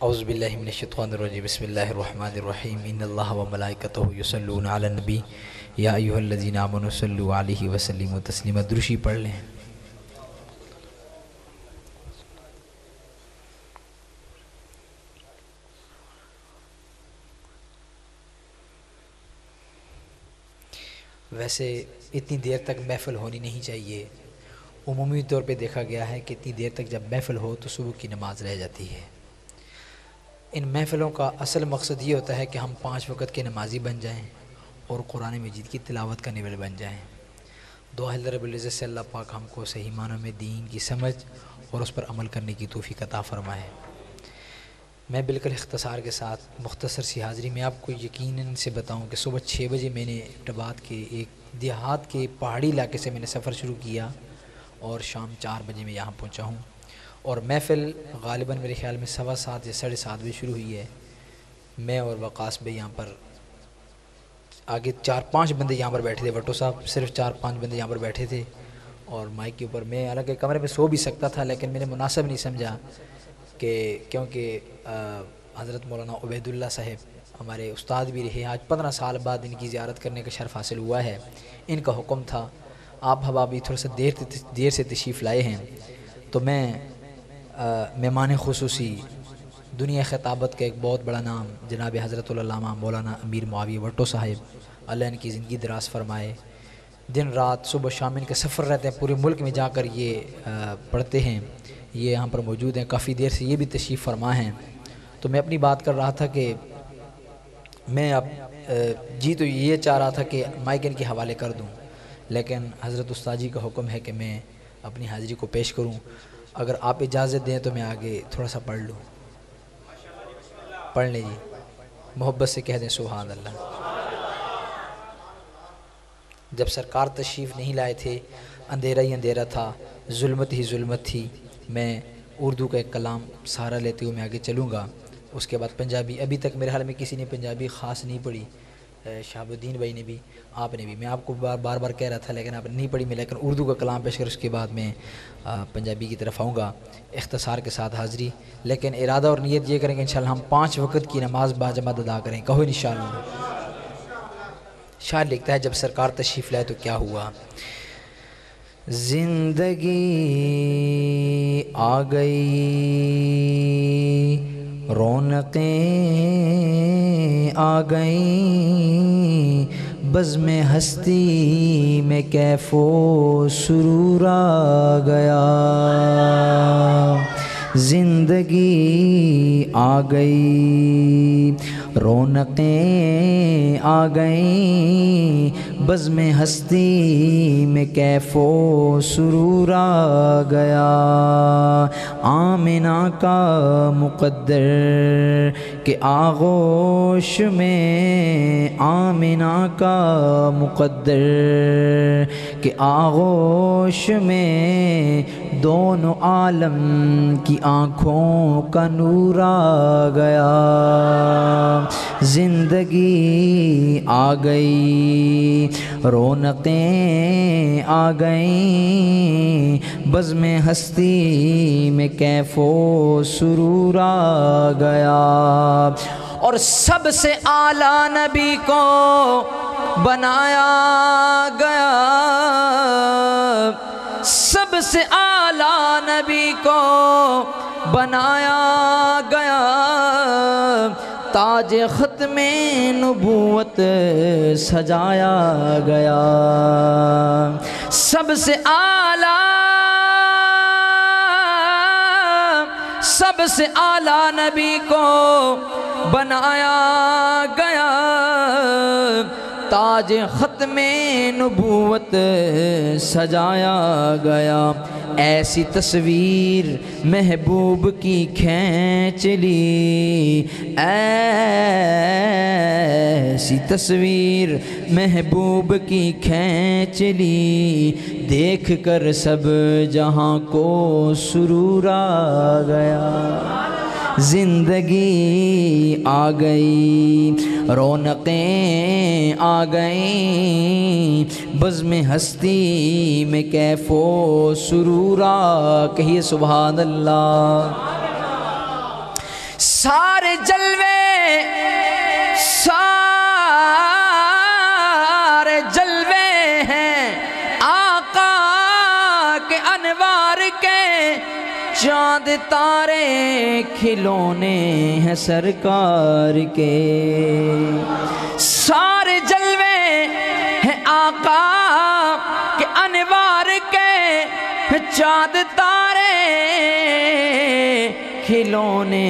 اعوذ باللہ من الشیطان الرجیم بسم اللہ الرحمن الرحیم ان اللہ و ملائکتہ یصلون علی النبی یا ایھا الذین آمنوا صلوا علیہ وسلموا تسلیما۔ درشی پڑھ لیں۔ ویسے اتنی دیر تک محفل ہونی نہیں چاہیے۔ عمومی طور پہ دیکھا گیا ہے کہ اتنی دیر تک جب محفل ہو تو صبح کی نماز رہ جاتی ہے۔ ان محفلوں کا اصل مقصد یہ ہوتا ہے کہ ہم 5 وقت کے نمازی بن جائیں اور قرآن مجید کی تلاوت کرنے والے بن جائیں۔ دعا ہے رب العزت سے اللہ پاک ہم کو صحیح معنوں میں دین کی سمجھ اور اس پر عمل کرنے کی توفیق عطا فرمائے۔ میں بالکل اختصار کے ساتھ مختصر سی حاضری میں آپ کو یقیناً سے بتاؤں کہ صبح 6 بجے میں نے ٹبات کے ایک دیہات کے پہاڑی علاقے سے میں نے سفر شروع کیا اور شام 4 بجے میں یہاں پہنچا ہوں، اور محفل غالباً میرے خیال میں 7:15 یا 7:30 بجے شروع ہوئی ہے۔ میں اور وقاص بھائی یہاں پر آگے 4-5 بندے یہاں پر بیٹھے تھے، وٹو صاحب صرف 4-5 بندے یہاں پر بیٹھے تھے، اور مائک کے اوپر میں حالانکہ کمرے میں سو بھی سکتا تھا لیکن میں نے مناسب نہیں سمجھا کہ کیونکہ حضرت مولانا عبید اللہ صاحب ہمارے استاد بھی رہے، آج 15 سال بعد ان کی زیارت کرنے کا شرف حاصل ہوا ہے۔ ان کا حکم تھا، آپ حباب بھی تھوڑا سا دیر سے تشریف لائے ہیں، تو میں مہمان خصوصی دنیا خطابت کا ایک بہت بڑا نام جناب حضرت العلامہ مولانا امیر معاویہ وٹو صاحب اللہ ان کی زندگی دراز فرمائے، دن رات صبح شام ان کے سفر رہتے ہیں، پورے ملک میں جا کر یہ پڑھتے ہیں، یہ یہاں پر موجود ہیں، کافی دیر سے یہ بھی تشریف فرما ہیں۔ تو میں اپنی بات کر رہا تھا کہ میں اب تو یہ چاہ رہا تھا کہ مائک ان کے حوالے کر دوں، لیکن حضرت استاد جی کا حکم ہے کہ میں اپنی حاضری کو پیش کروں۔ اگر آپ اجازت دیں تو میں آگے تھوڑا سا پڑھ لوں۔ پڑھ لیں جی، محبت سے کہہ دیں سبحان اللہ۔ جب سرکار تشریف نہیں لائے تھے اندھیرا ہی اندھیرا تھا، ظلمت ہی ظلمت تھی۔ میں اردو کا ایک کلام سہارا لیتے ہوئے میں آگے چلوں گا، اس کے بعد پنجابی۔ ابھی تک میرے حال میں کسی نے پنجابی خاص نہیں پڑھی، شہاب الدین بھائی نے بھی، آپ نے بھی، میں آپ کو بار بار کہہ رہا تھا لیکن آپ نے نہیں پڑھی، میں لیکن اردو کا کلام پیش کر اس کے بعد میں پنجابی کی طرف آؤں گا اختصار کے ساتھ حاضری، لیکن ارادہ اور نیت یہ کریں کہ انشاءاللہ ہم 5 وقت کی نماز باجماعت ادا کریں، کہو انشاءاللہ۔ شاعر لکھتا ہے جب سرکار تشریف لائے تو کیا ہوا۔ زندگی آ گئی رونقیں آ گئیں، بزم ہستی میں کیف و سرور آ گیا۔ زندگی آ گئی رونقیں آ گئیں، بزم ہستی میں کیف و سرور آ گیا۔ آمنہ کا مقدر کے آغوش میں، آمنہ کا مقدر کے آغوش میں، دونوں عالم کی آنکھوں کا نور آ گیا۔ زندگی آ گئی رونقیں آ گئیں، بزم ہستی میں کیف و سرور آ گیا۔ اور سب سے اعلیٰ نبی کو بنایا گیا، سب سے اعلیٰ نبی کو بنایا گیا، تاج ختم نبوت سجایا گیا۔ سب سے اعلیٰ، سب سے اعلیٰ نبی کو بنایا گیا، تاج ختم نبوت سجایا گیا۔ ایسی تصویر محبوب کی کھینچ لی، ایسی تصویر محبوب کی کھینچ لی، دیکھ کر سب جہاں کو سرور آ گیا۔ زندگی آ گئی رونقیں آ گئیں، بزم ہستی میں کیف و سرور آ، کہیے سبحان اللہ۔ سارے جلوے ہیں آقا کے انوار کے، چاند تارے کھلونے ہیں سرکار کے، سارے جلوے ہیں آقا کے انوار کے، چاند تارے کھلونے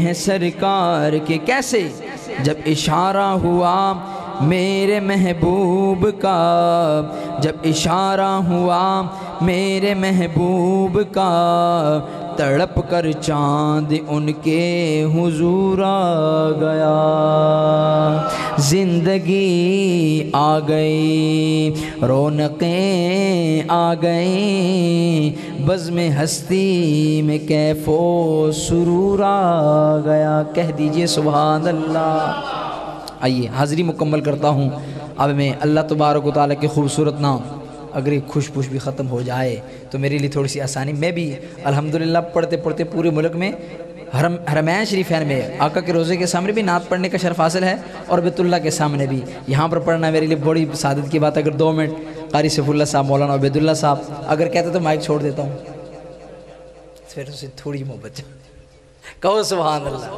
ہیں سرکار کے۔ کیسے؟ جب اشارہ ہوا میرے محبوب کا، جب اشارہ ہوا میرے محبوب کا، تڑپ کر چاند ان کے حضور آ گیا، زندگی آ گئی، رونقیں آ گئیں، بزم ہستی میں کیف و سرور آ گیا۔ کہہ دیجئے سبحان اللہ۔ آئیے حاضری مکمل کرتا ہوں۔ اب میں اللہ تبارک و تعالیٰ کے خوبصورت نام، اگر یہ خوش پوش بھی ختم ہو جائے تو میرے لیے تھوڑی سی آسانی، میں بھی الحمدللہ پڑھتے پڑھتے پورے ملک میں حرمین شریفین میں آقا کے روزے کے سامنے بھی نعت پڑھنے کا شرف حاصل ہے، اور بیت اللہ کے سامنے بھی، یہاں پر پڑھنا میرے لیے بڑی سعادت کی بات ہے۔ اگر 2 منٹ قاری سیف اللہ صاحب، مولانا عبید اللہ صاحب اگر کہتے تو مائک چھوڑ دیتا ہوں، پھر اسے تھوڑی محبت کہو سبحان اللہ۔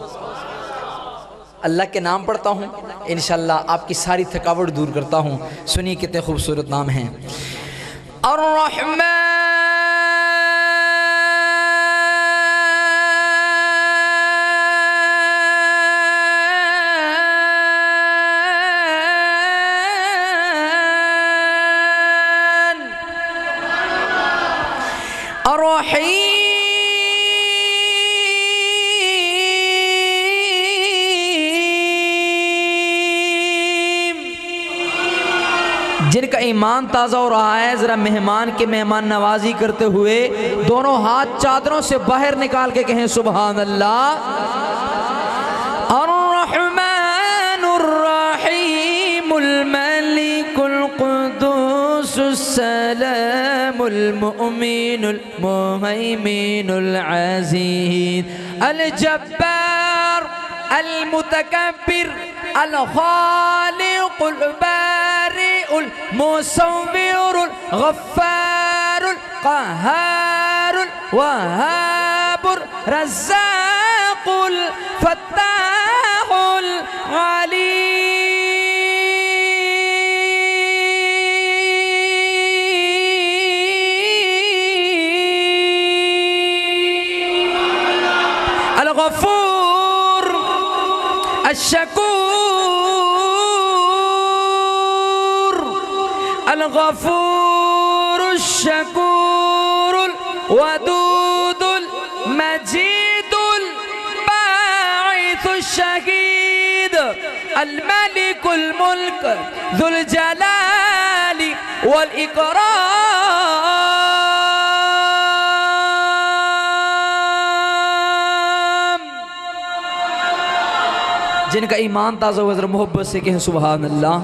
اللہ کے نام پڑھتا ہوں، انشاءاللہ آپ کی ساری تھکاوٹ دور کرتا ہوں۔ سنیے کتنے خوبصورت نام ہیں۔ الرحمن الرحیم، جن کا ایمان تازہ ہو رہا ہے ذرا مہمان کے مہمان نوازی کرتے ہوئے دونوں ہاتھ چادروں سے باہر نکال کے کہیں سبحان اللہ۔ الرحمن الرحیم الملک القدوس السلام المؤمن المہیمن العزیز الجبار المتکبر الخالق البارئ المصور الغفار القهار الوهاب الرزاق الفتاح العليم الغفور الشكور الغفور الشكور الودود المجيد الباعث الشهيد الملك الملك ذو الجلال والإكرام۔ جن کا ایمان تازہ ہوا ذرا محبت سے کہیں سبحان اللہ۔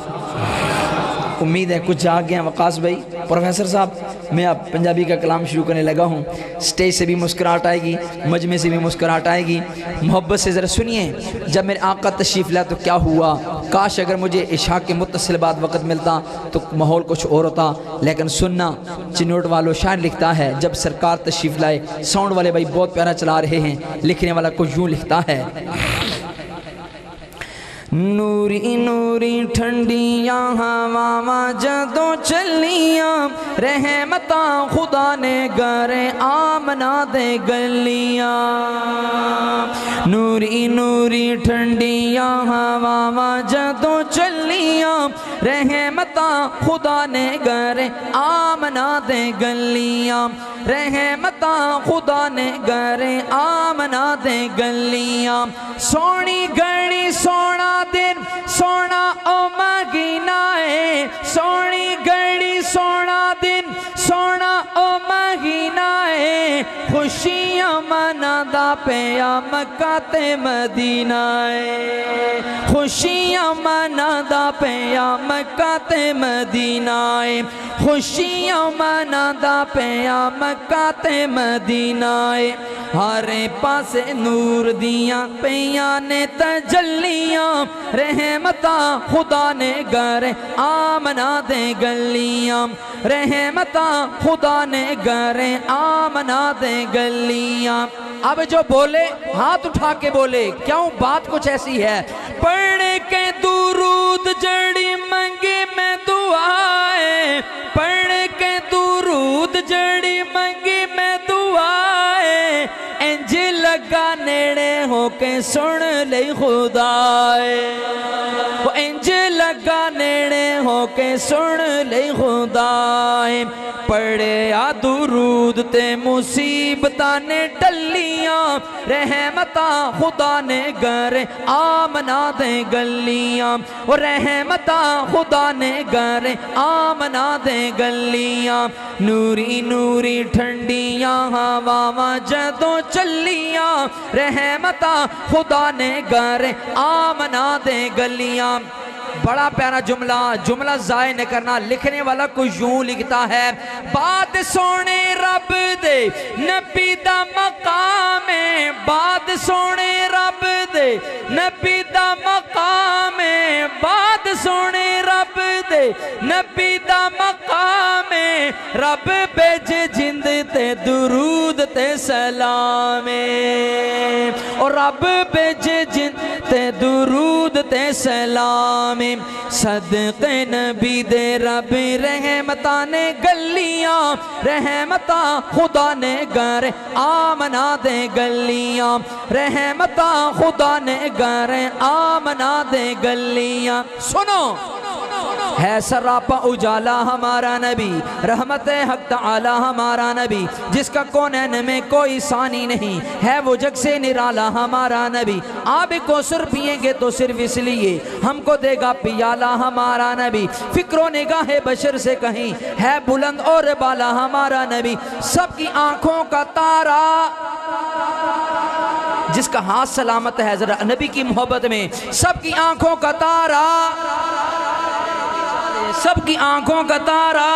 امید ہے کچھ آ گئے ہیں۔ وقاص بھائی، پروفیسر صاحب، میں اب پنجابی کا کلام شروع کرنے لگا ہوں۔ سٹیج سے بھی مسکراہٹ آئے گی، مجمع سے بھی مسکراہٹ آئے گی۔ محبت سے ذرا سنیے، جب میرے آقا تشریف لائے تو کیا ہوا؟ کاش اگر مجھے عشاء کے متصل بعد وقت ملتا تو ماحول کچھ اور ہوتا، لیکن سننا چنوٹ والوں شاعر لکھتا ہے جب سرکار تشریف لائے، ساؤنڈ والے بھائی بہت پیارا چلا رہے ہیں، لکھنے والا کچھ یوں لکھتا ہے: نوری نوری ٹھنڈیاں ہواواں جدوں چلیاں، رحمتاں خدا نے گرے آمنہ دے گلیاں۔ نوری نوری ٹھنڈیاں ہواواں جدوں چلیاں، رحمتاں خدا نے گرے آمنہ دے گلیاں، رحمتاں خدا نے گرے آمنہ دے گلیاں۔ سونی گھڑی سونا دن سونا او مہینہ ہے، سونی گھڑی سونا دن سونا او مہینہ ہے، خوشیاں منادا پیا مکہ تے مدینہ خوشیاں منادا پیا مکہ تے مدینہ خوشیاں منادا پیا مکہ تے مدینہ ہر پاسے نور دیاں پیاں نے تجلیاں رحمتاں خدا نے گر آمنہ دے گلیاں رحمتاں خدا نے گر آمنہ دے گلیاں اب جو بولے ہاتھ اٹھا کے بولے کیوں بات کچھ ایسی ہے پڑھ کے درود جڑی منگی میں دعائیں پڑھ کے درود جڑی منگی میں دعائیں انج لگا نیڑے ہو کے سن لئی خدائے انج لگا نیڑے ہو کے سن لئی خدائے پڑھے درود تے مصیبتاں نے ٹلیاں رحمتاں خدا نے گر آمنہ دے گلیاں رحمتاں خدا نے گر آمنہ دے گلیاں نوری نوری ٹھنڈیاں ہواواں جدوں چلیاں رحمتاں خدا نے گر آمنہ دے گلیاں بڑا پیارا جملہ ضائع نہ کرنا لکھنے والا کو یوں لکھتا ہے بات سونے رب دے نبی دا مقام بات سونے رب دے نبی دا مقام بات سونے رب دے نبی دا مقام رب بیج جند تے درود تے سلام اور رب بیج جند تے درود تے سلام صدقے نبی دے رب رحمتاں نے گلیاں رحمتاں خدا نے گر آمنہ دے گلیاں رحمتاں خدا نے گر آمنہ دے گلیاں سنو ہے سراپا اجالا ہمارا نبی رحمت حق تعالی ہمارا نبی جس کا کونین میں کوئی ثانی نہیں ہے وہ جگ سے نرالا ہمارا نبی آب کوثر پئیں گے تو صرف اس لیے ہم کو دے گا پیالہ ہمارا نبی فکر و نگاہ بشر سے کہیں ہے بلند اور بالا ہمارا نبی سب کی آنکھوں کا تارا جس کا ہاتھ سلامت ہے ذرا نبی کی محبت میں سب کی آنکھوں کا تارا سب کی آنکھوں کا تارا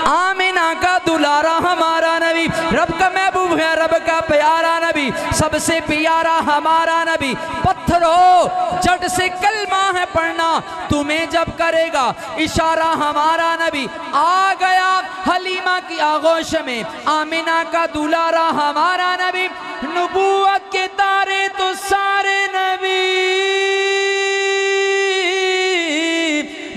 آمینہ کا دلارا ہمارا نبی رب کا محبوب ہے رب کا پیارا نبی سب سے پیارا ہمارا نبی پتھروں جٹ سے کلمہ ہے پڑھنا تمہیں جب کرے گا اشارہ ہمارا نبی آ گیا حلیمہ کی آغوش میں آمینہ کا دلارا ہمارا نبی نبوت کے تارے تو سارے نبی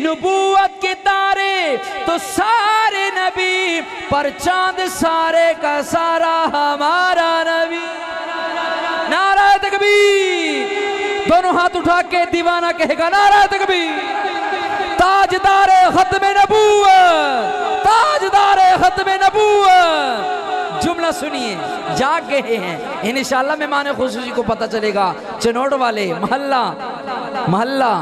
نبوت کے تارے تو سارے نبی پر چاند سارے کا سارا ہمارا نبی نعرہ تکبیر دونوں ہاتھ اٹھا کے دیوانہ کہے گا نعرہ تکبیر تاجدار ختم نبوت تاجدار ختم نبوت جملہ سنیے جاگ گئے ہیں انشاءاللہ مہمان خصوصی کو پتہ چلے گا چنوڑ والے محلہ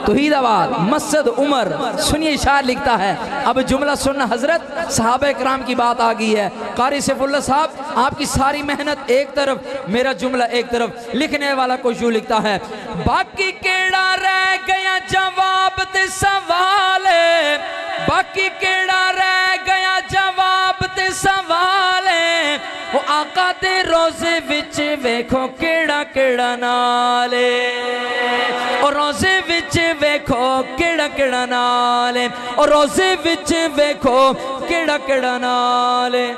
توحید آباد مسجد عمر سنیے شاعر لکھتا ہے اب جملہ سننا حضرت صحابہ اکرام کی بات آگئی ہے قاری سیف اللہ صاحب آپ کی ساری محنت ایک طرف میرا جملہ ایک طرف لکھنے والا کو یوں لکھتا ہے باقی کیڑا رہ گیا جواب تے سوال باقی کیڑا رہ گیا جواب تے سوال وہ آقا دے روزے وچ ویکھو کیڑا کیڑا نالے اور روزے وچ ویکھو کیڑا کیڑا نالے اور روزے وچ ویکھو کیڑا کیڑا نالے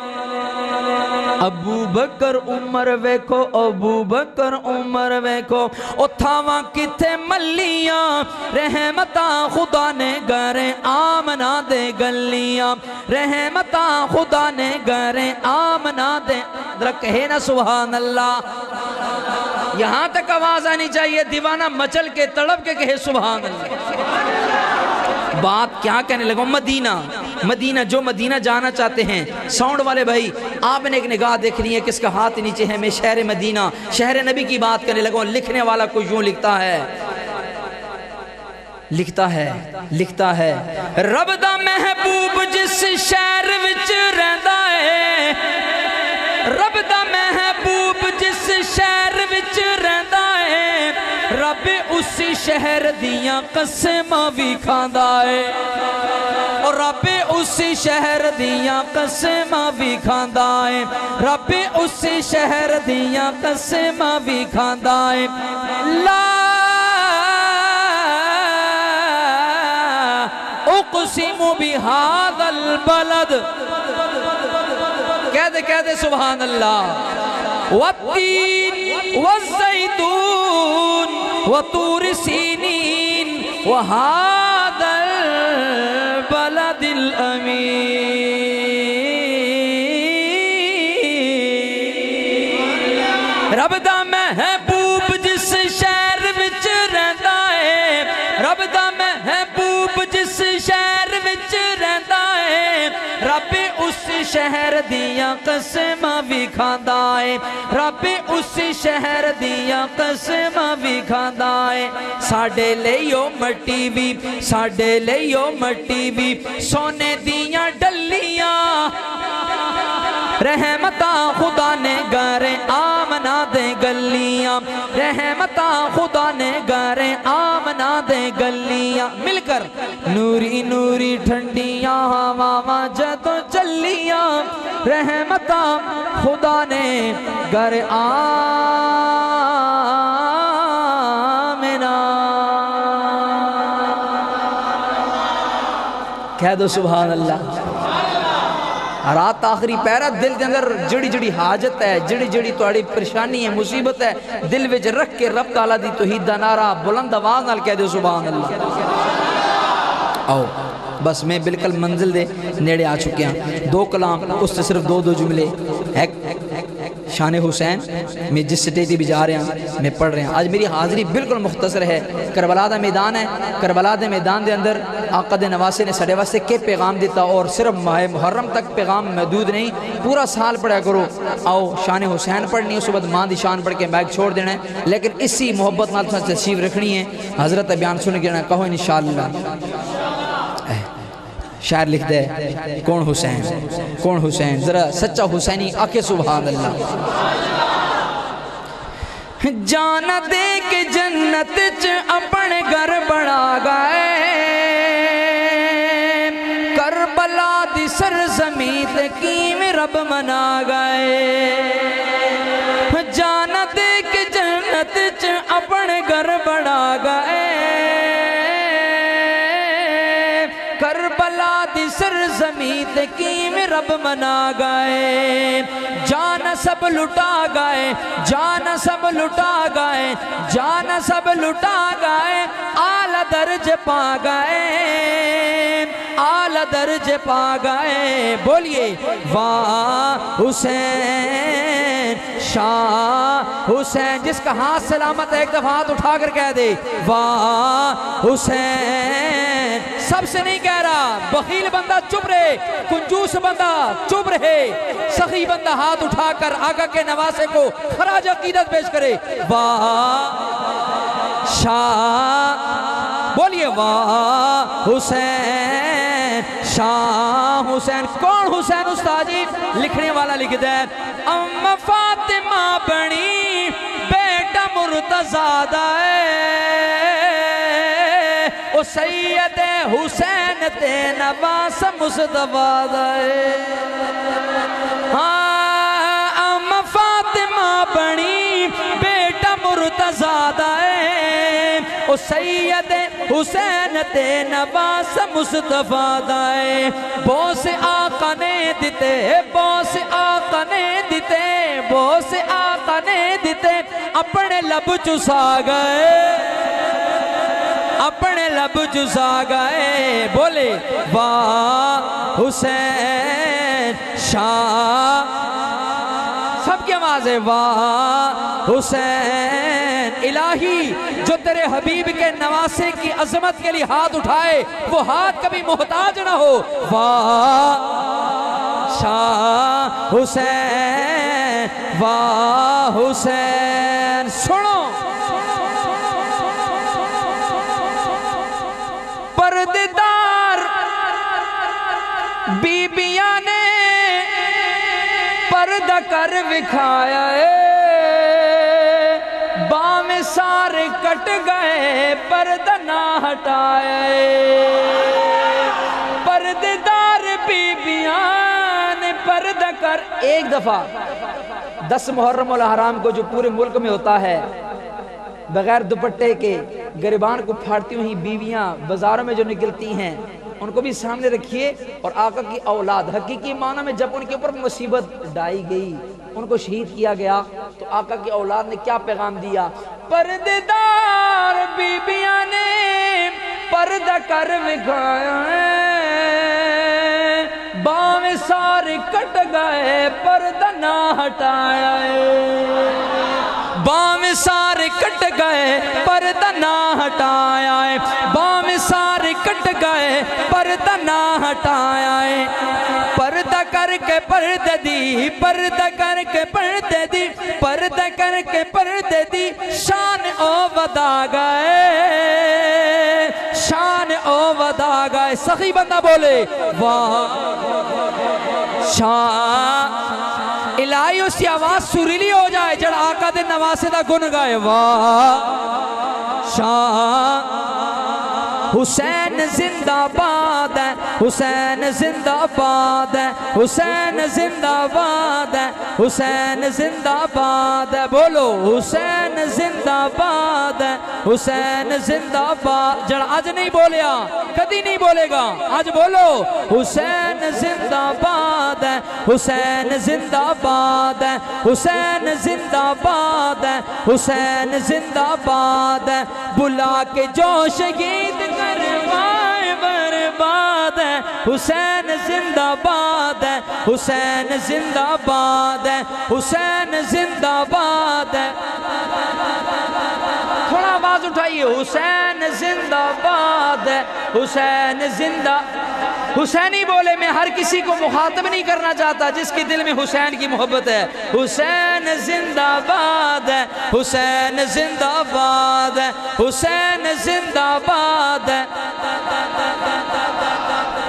ابو بکر عمر ویکھو ابو بکر عمر ویکھو او تھاواں کتھے ملیاں رحمتاں خدا نے گرے آمنہ دے گلیاں رحمتاں خدا نے گرے آمنہ دے کہے نا سبحان اللہ یہاں تک آواز آنی چاہیے دیوانہ مچل کے تڑپ کے کہے سبحان اللہ بات کیا کہنے لگا مدینہ جو مدینہ جانا چاہتے ہیں ساؤنڈ والے بھائی آپ نے ایک نگاہ دیکھنی ہے کس کا ہاتھ نیچے ہے میں شہر مدینہ شہر نبی کی بات کرنے لگا لکھنے والا کو یوں لکھتا ہے لکھتا ہے رب دا محبوب جس شہر وچ رہندا ہے، رب دا محبوب جس شہر وچ رہندا ہے، رب اس شہر دیاں قسماں بھی کھاندا ہے، اور رب اس شہر دیاں قسماں بھی کھاندا ہے، رب اس شہر دیاں قسماں بھی کھاندا ہے۔ لا اقسم بہذا البلد، کہہ دے سبحان اللہ، والتین والزیتون وطور سینین وہذا البلد الامین۔ رب دا محبوب جس شہر وچ رہندا ہے، رب دا محبوب جس شہر وچ رہندا ہے، رب اس شہر دیاں قسماں بھی کھاندا ہے، رب اس شہر دیاں قسماں بھی کھاندا ہے۔ ساڈے لئیو مٹی بھی، ساڈے لئیو مٹی بھی سونے دیاں ڈلیاں، رحمتاں خدا نے گھریں آمنہ دے گلیاں، رحمتاں خدا نے گھریں آمنہ دے گلیاں، مل کر نوری نوری ٹھنڈیاں ہواواں جدوں چلیاں، رحمتاں خدا نے گھر آمنہ۔ کہہ دو سبحان اللہ۔ رات آخری پیرا دل دے اندر جڑی جڑی حاجت ہے، جڑی جڑی توڑی پریشانی ہے، مصیبت ہے، دل وچ رکھ کے رب تعالیٰ دی توحید دا نعرہ بلند آواز نال کہہ دو سبحان اللہ۔ آؤ بس میں بالکل منزل دے نیڑے آ چکے ہیں، دو کلام اس سے صرف دو جملے۔ ایک شان حسین، میں جس سٹیجی بھی جا رہے ہیں میں پڑھ رہے ہیں، آج میری حاضری بالکل مختصر ہے۔ کربلا دا میدان ہے، کربلا دے میدان دے اندر آقا دے نواسے نے سڑے واسطے کے پیغام دیتا، اور صرف ماہ محرم تک پیغام محدود نہیں، پورا سال پڑھا کرو۔ آؤ شان حسین پڑھنی، اس وقت ماں دی شان پڑھ کے بیگ چھوڑ دینا ہے، لیکن اسی محبت نال تشریف رکھنی ہے۔ حضرت بیان سن کے کہو انشاءاللہ۔ شاعر لکھ دے کون حسین، کون حسین، ذرا سچا حسینی آکے سبحان اللہ۔ جانا دے کے جنت چ اپنے گھر بنا گئے، کربلا دی سرزمین تے کیویں رب منا گئے۔ جانا دے کے جنت چ اپنے گھر بنا گئے، کربلا دی سرزمین تے کیویں رب منا گئے۔ جان سب لٹا گئے، جان سب لٹا گئے، جان سب لٹا گئے، اعلیٰ درج پا گئے، اعلیٰ درج پا گئے۔ بولیے واہ حسین شاہ حسین، جس کا ہاتھ سلامت ہے ایک دفعہ ہاتھ اٹھا کر کہہ دے واہ حسین۔ سب سے نہیں کہہ رہا، بخیل بندہ چپ رہے، کنجوس بندہ چپ رہے، سخی بندہ ہاتھ اٹھا کر آقا کے نواسے کو خراج عقیدت پیش کرے۔ واہ شاہ، بولیے واہ حسین شاہ حسین۔ کون حسین استاد جی؟ لکھنے والا لکھ دے ام فاطمہ بنی بیٹا مرتضیٰ او سید حسین تے نواس مصطفیٰ دائے۔ ام فاطمہ بنی بیٹا مرتضیٰ دائے او سید حسین تے نواس مصطفیٰ دائے۔ بوس آقا نے دیتے، بوس آقا نے دیتے، بوس آقا نے دیتے، اپنے لب چسا گئے، اپنے لب چسا گئے۔ بولے واہ حسین شاہ، سب کی آواز ہے واہ حسین۔ الہی جو تیرے حبیب کے نواسے کی عظمت کے لیے ہاتھ اٹھائے وہ ہاتھ کبھی محتاج نہ ہو۔ واہ شاہ حسین، واہ حسین۔ سنو بیبیاں نے پردہ کر وکھایا ہے، بام سارے کٹ گئے پردہ نہ ہٹایا ہے، پردے دار بیبیاں نے پردہ کر۔ ایک دفعہ 10 محرم الحرام کو جو پورے ملک میں ہوتا ہے، بغیر دوپٹے کے گریبان کو پھاڑتی ہوئی بیویاں بازاروں میں جو نکلتی ہیں، ان کو بھی سامنے رکھیے۔ اور آقا کی اولاد حقیقی معنی میں جب ان کے اوپر مصیبت ڈائی گئی، ان کو شہید کیا گیا، تو آقا کی اولاد نے کیا پیغام دیا؟ پردے دار بیبیاں نے پردہ کر وکھایا ہے، بام سارے کٹ گئے پردہ نہ ہٹایا ہے، بام سارے کٹ گئے پردہ نہ ہٹایا ہے، بام سارے کٹ گئے پردہ نہ ہٹایا ہے، پردہ کر کے پردہ دی، پردہ کر کے پردہ دی، پردہ کر کے پردہ دی، شان او ودا گئے، شان او ودا گئے۔ سخی بندہ بولے واہ شان، الہی اس کی آواز سریلی ہو جائے جڑ آقا دے نواسے دا گن گائے۔ واہ شان، حسین زندہ باد ہے، حسین زندہ باد ہے، حسین زندہ باد ہے، حسین زندہ باد ہے، بولو حسین زندہ باد ہے، حسین زندہ باد۔ جڑ آج نہیں بولیا کدی نہیں بولے گا، آج بولو حسین زندہ باد ہے، حسین زندہ باد ہے، حسین زندہ باد ہے، حسین زندہ باد ہے، بلا کے جو شہید کروائے برباد ہے، حسین زندہ باد ہے، حسین زندہ باد ہے، حسین زندہ باد ہے۔ تھوڑا آواز اٹھائیے، حسین زندہ باد ہے، حسین زندہ۔ حسینی بولے میں ہر کسی کو مخاطب نہیں کرنا چاہتا جس کے دل میں حسین کی محبت ہے۔ حسین زندہ باد ہے، حسین زندہ باد ہے، حسین زندہ باد ہے۔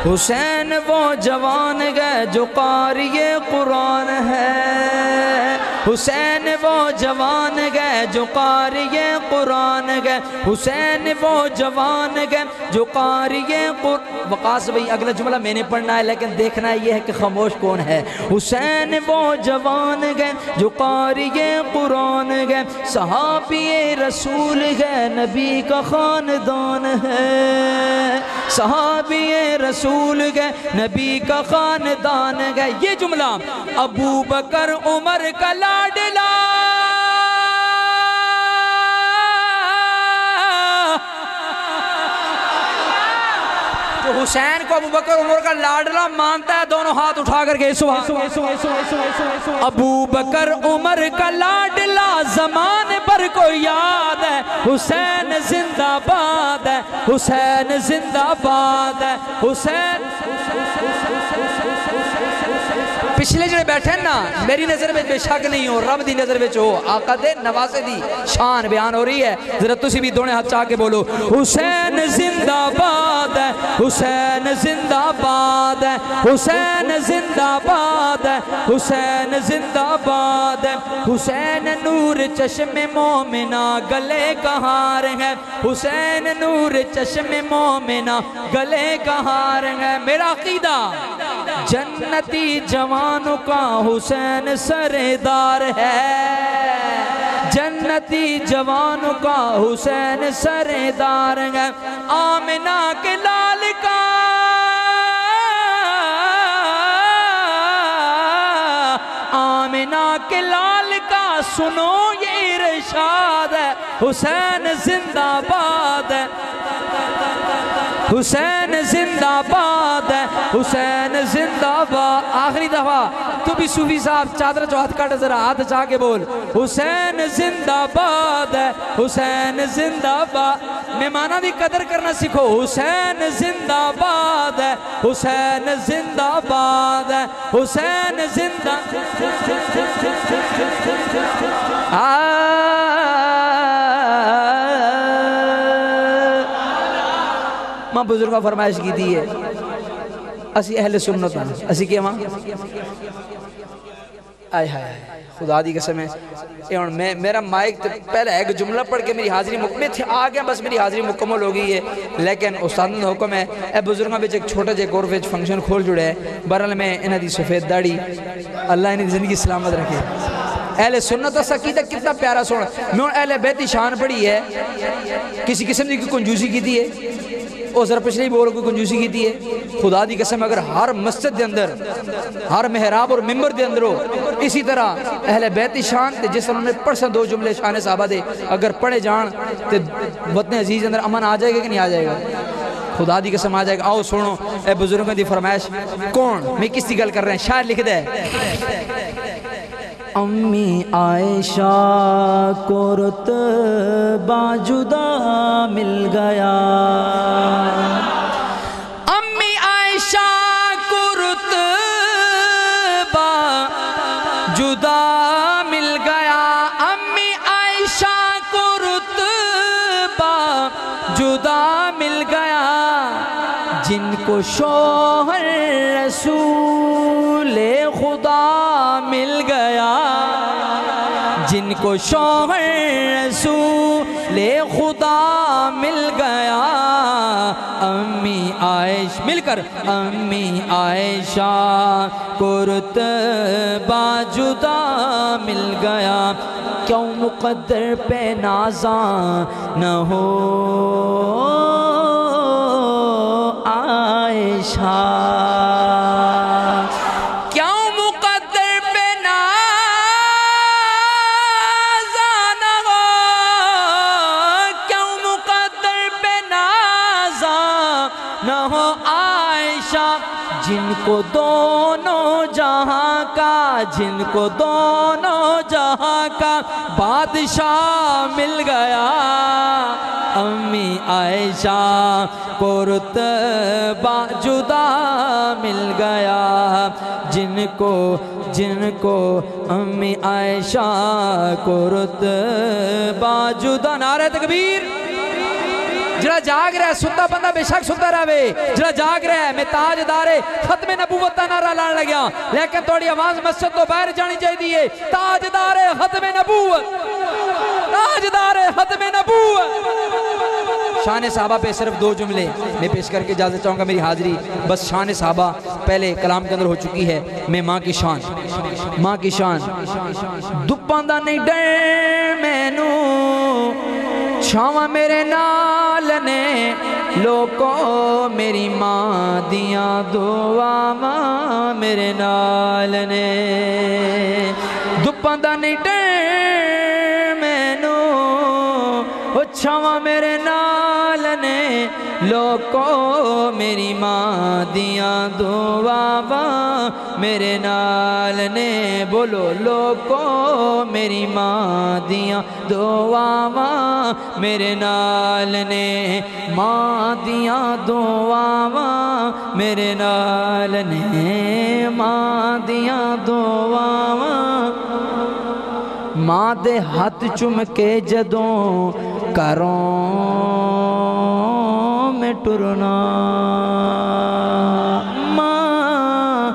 حسین وہ جوان گئے جو قاری قرآن ہے، حسین وہ جوان گئے جو قاری قرآن گئے، حسین وہ جوان گئے جو قاری قرآن۔ وقاص بھئی اگلا جملہ میں نے پڑھنا ہے لیکن دیکھنا یہ ہے کہ خاموش کون ہے۔ حسین وہ جوان گئے جو قاری قرآن گئے، صحابی رسول گئے، نبی کا خاندان ہے، صحابی رسول گئے، نبی کا خاندان گئے۔ یہ جملہ ابو بکر عمر کا لاڈلا، جو حسین کو ابو بکر عمر کا لاڈلا مانتا ہے دونوں ہاتھ اٹھا کر کے ابو بکر عمر کا لاڈلا زمانے پر کو یاد ہے، حسین زندہ باد ہے، حسین زندہ باد ہے، حسین۔ پچھلے جڑے بیٹھے ہیں نا، میری نظر میں بے شک نہیں ہو، رب دی نظر میں ہو، آقا دے نواسے دی شان بیان ہو رہی ہے۔ ذرا تسی بھی دونے ہاتھ چاہ کے بولو حسین زندہ باد ہے، حسین زندہ باد ہے، حسین زندہ باد ہے، حسین زندہ باد ہے۔ حسین نور چشم مومنہ گلے کا ہار ہے، حسین نور چشم مومنہ گلے کا ہار ہے۔ میرا عقیدہ جنتی جوانوں کا حسین سردار ہے، جنتی جوانوں کا حسین سردار ہے، آمنہ کے لال کا آمنہ کے لال کا سنو یہ ارشاد ہے، حسین زندہ باد ہے، حسین زندہ باد ہے، حسین زندہ باد۔ آخری دفعہ تو بھی صوفی صاحب چادر جو ہاتھ کاٹے ذرا ہاتھ چاہ کے بول حسین زندہ باد ہے، حسین زندہ باد۔ مہمانہ دی قدر کرنا سکھو، حسین زندہ باد ہے، حسین زندہ باد ہے، حسین زندہ۔ ماں بزرگاں فرمائش کی دی ہے اسی اہل سنت ہیں اسی کیا ماں آئے ہائے خدا دی قسم ہے میرا مائک پہلے ایک جملہ پڑھ کے میری حاضری مکمل تھی آ گیا بس میری حاضری مکمل ہو گئی ہے لیکن استاد نے حکم ہے اے بزرگاں بچ ایک چھوٹا جے گور وچ فنکشن کھول جڑے ہے بہرحال میں انہاں دی سفید داڑھی اللہ انہاں دی زندگی سلامت رکھے اہل سنت اس عقیدہ کتنا پیارا سونا میں اہل بیت دی شان پڑھی ہے کسی قسم دی کوئی کنجوسی کی دی ہے او ذرا پچھلے بول کوئی کنجوسی کی دی ہے خدا دی قسم اگر ہر مسجد دے اندر ہر محراب اور ممبر دے اندر ہو اسی طرح اہل بیت دی شان تے جس طرح انہوں نے پڑھ سن دو جملے شان صحابہ دے اگر پڑھے جان تے وطن عزیز اندر امن آ جائے گا کہ نہیں آ جائے گا خدا دی قسم آ جائے گا آؤ سنو اے بزرگوں دی فرمائش کون میں کس دی گل کر رہے ہیں شاعر لکھ دے امی عائشہ کو رتبہ جدا مل گیا امی عائشہ کو رتبہ جدا مل گیا امی عائشہ کو رتبہ جدا مل گیا جن کو شوہر رسول خدا مل گیا جن کو شوہر رسول خدا مل گیا امی عائشہ مل کر امی عائشہ کو رتبہ جدا مل گیا کیوں مقدر پہ نازاں نہ ہو عائشہ جن کو دونوں جہاں کا جن کو دونوں جہاں کا بادشاہ مل گیا امی عائشہ کو رتبہ جدا مل گیا جن کو امی عائشہ کو رتبہ جدا نعرہ تکبیر جڑا جاگ رہا ہے ستا بندہ بے شک ستا رہے جڑا جاگ رہا ہے میں تاجدار ختم نبوت نعرہ لان لگیا لیکن تھوڑی آواز مسجد تو باہر جانی چاہیے تاجدار ختم نبوت تاجدار ختم نبوت شان صحابہ پہ صرف دو جملے میں پیش کر کے اجازت چاہوں گا میری حاضری بس شان صحابہ پہلے کلام کے اندر ہو چکی ہے میں ماں کی شان دپاندہ نہیں ڈر مینو چھاواں میرے نال نے لوکو میری ماں دیاں دعاواں میرے نال نے دپاندہ نہیں ڈر مینو چھاواں میرے نال نے لوکو میری ماں دیاں دعاواں میرے نال نے بولو لوکو میری ماں دیاں دعاواں میرے نال نے ماں دیاں دعاواں میرے نال نے ماں دیاں دعاواں ماں دے ہاتھ چم کے جدوں کروں میں ٹرنا ماں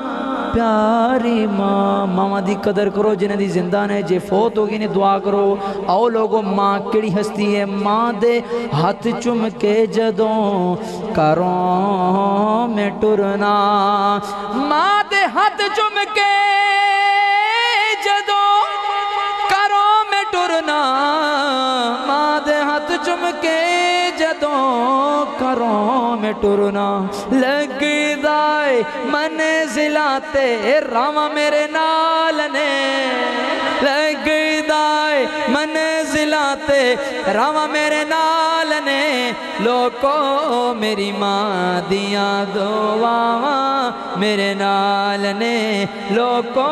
پیاری ماں ماما دی قدر کرو جنہیں دی زندہ نے جے فوت ہوگی نے دعا کرو آؤ لوگو ماں کڑی ہستی ہے ماں دے ہاتھ چم کے جدوں کروں میں ٹرنا ماں دے ہاتھ چم کے جدوں کروں میں ٹرنا ماں دے ہاتھ چم کے جدوں کروں میں ٹرنا لگ دائے منزلاتے راواں میرے نال نے لگ دائے منزلاتے راواں میرے نال نے لوکو میری ماں دیاں دعاواں میرے نال نے لوکو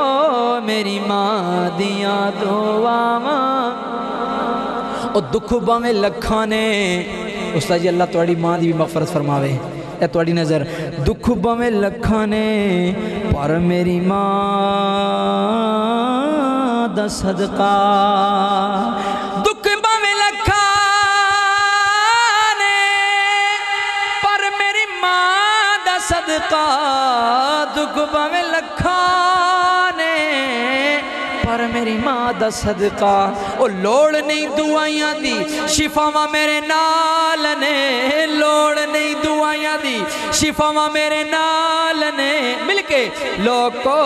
میری ماں دیاں دعاواں اور دکھ باویں لکھاں نے استاد جی اللہ توڑی ماں دی بھی مغفرت فرماوے اے توڑی نظر دکھ باویں لکھاں نے پر میری ماں دا صدقہ دکھ باویں لکھاں نے پر میری ماں دا صدقہ صدقہ دکھ بھویں لکھانے پر میری ماں دا صدقہ او لوڑ نہیں دعائیاں دی شفاواں میرے نال نے لوڑ نہیں دعائیاں دی شفاواں میرے نال نے مل کے لوکو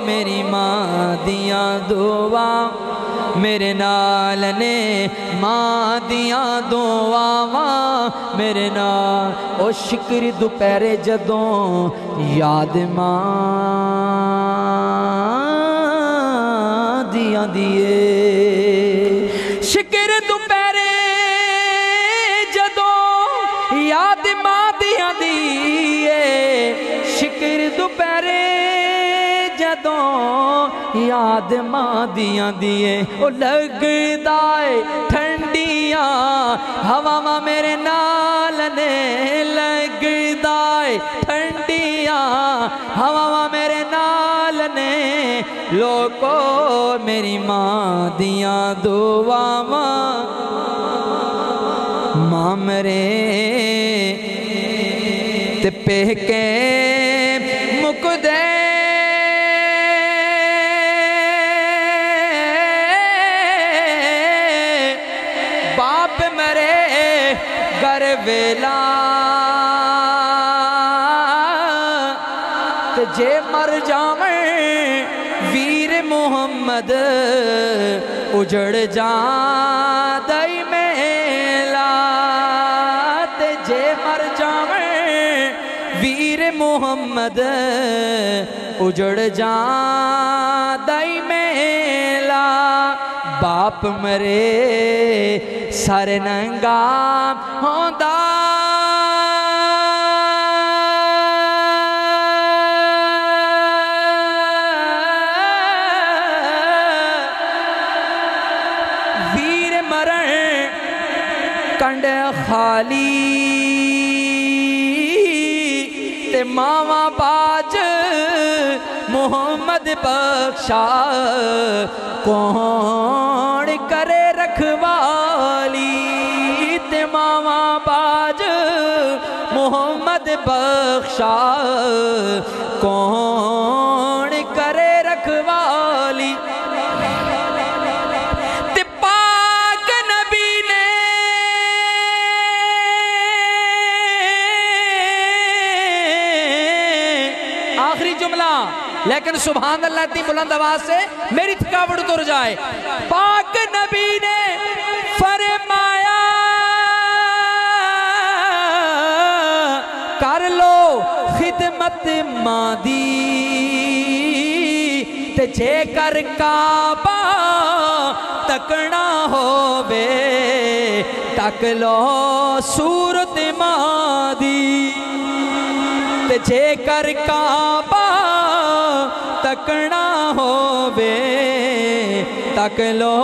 میری ماں دیاں دعاں میرے نال نے ماں دیاں دعاواں میرے نال او شکر دوپہرے جدوں یاد ماں دیاں دیئے شکر دوپہرے جدوں یاد ماں دیاں دیئے شکر دوپہرے جدوں یاد ماں دیاں دیئے او لگ دائے ٹھنڈیاں ہوا میرے نال نے لگ دائے ٹھنڈیاں ہوا میرے نال نے لوکو میری ماں دیاں دعاواں ماں مرے تے پہکے مک دے باپ مرے گر ویلا تے جے مر جاویں ویر محمد اجڑ جان دائی میلا تے جے مر جاویں ویر محمد اجڑ جان دائی میلا باپ مرے سارے ننگا ہوندا ویر مرن کنڈ خالی تے ماما باج محمد بخشا کون کرے رکھوالی تے ماما باج محمد بخشا کون کرے رکھوالی تے پاک نبی نے آخری جملہ لیکن سبحان اللہ اتنی بلند آواز سے میری تھکاوٹ اتر جائے پاک نبی نے فرمایا کر لو خدمت ماں دی تے جے کر کعبہ تکنا ہووے تک لو صورت ماں دی تے جے کر کعبہ تکنا ہووے تک لو